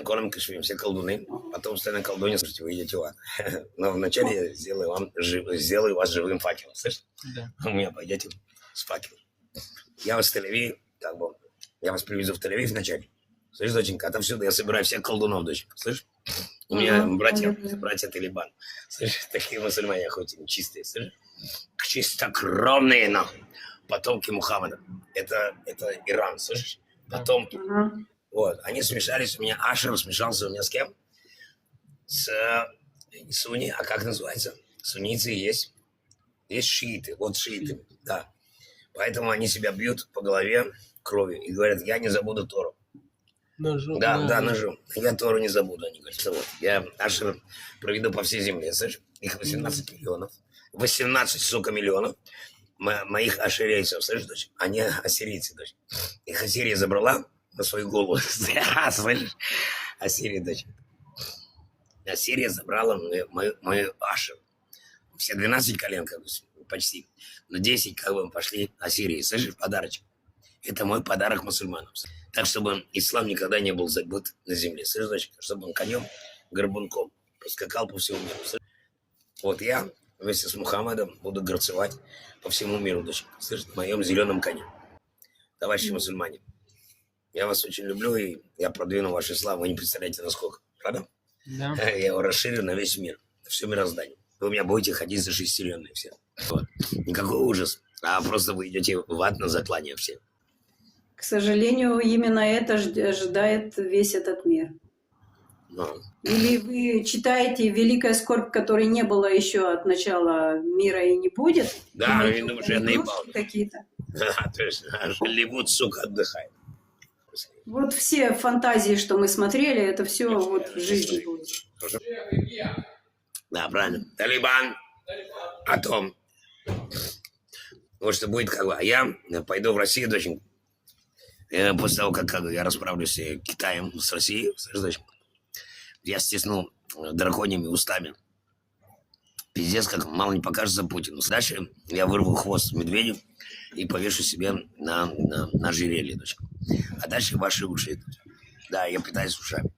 Кормим кишвим, все колдуны. Потом на колдуне, слушайте, вы идете в ад. Но вначале я сделаю вас живым факелом. Слышите? Да. У меня пойдете с факелом. Я вас в Тель-Авив, я вас привезу в Тель-Авив вначале. Слышишь, доченька, отовсюду я собираю всех колдунов, доченька. Слышишь? У меня братья Талибан. Слышишь, такие мусульмане, хоть и не чистые, слышишь? Чистокровные, потомки Мухаммада. Это Иран, слышишь? Потомки. Вот, они смешались у меня, Ашер смешался у меня с кем? С Суни, а как называется? Сунницы есть. Есть шииты, вот шииты, да. Поэтому они себя бьют по голове кровью и говорят, я не забуду Тору. Ножом. Да, ножом. Я Тору не забуду, они говорят. Вот. Я Ашер проведу по всей земле, слышишь? Их 18 миллионов. 18, сука, миллионов моих ашерейцев, слышишь, дочь? Они ассирийцы, дочь. Их Ассирия забрала на свою голову. Слышишь? Ассирия, дочь. Ассирия забрала мою Ашер. Все 12 колен, как бы, почти. Но 10, как бы, пошли Ассирии. Слышишь, подарочек. Это мой подарок мусульманам. Так, чтобы ислам никогда не был забыт на земле. Слышишь, дочь? Чтобы он конем, горбунком поскакал по всему миру. Слышишь? Вот я вместе с Мухаммадом буду горцевать по всему миру, дочь. Слышишь, на моем зеленом коне. Товарищи мусульмане, я вас очень люблю, и я продвину ваш ислам. Вы не представляете, насколько. Правда? Да. Я его расширю на весь мир, на все мироздание. Вы у меня будете ходить за шестеренные все. Вот. Никакой ужас. А просто вы идете в ад на заклание все. К сожалению, именно это ожидает весь этот мир. Или вы читаете «Великая скорбь», которой не было еще от начала мира и не будет? Да, я думаю, что я наебал. Какие-то. То есть Голливуд, сука, отдыхает. Вот все фантазии, что мы смотрели, это все вот в жизни будет. Да, правильно. Талибан. О том. Вот что будет, как бы. А я пойду в Россию, доченька. После того, как я расправлюсь с Китаем, с Россией, доченька, я стисну драконьими устами. Пиздец, как мало не покажется Путину. Дальше я вырву хвост медведю и повешу себе на ожерелье, дочка. А дальше ваши уши. Да, я питаюсь ушами.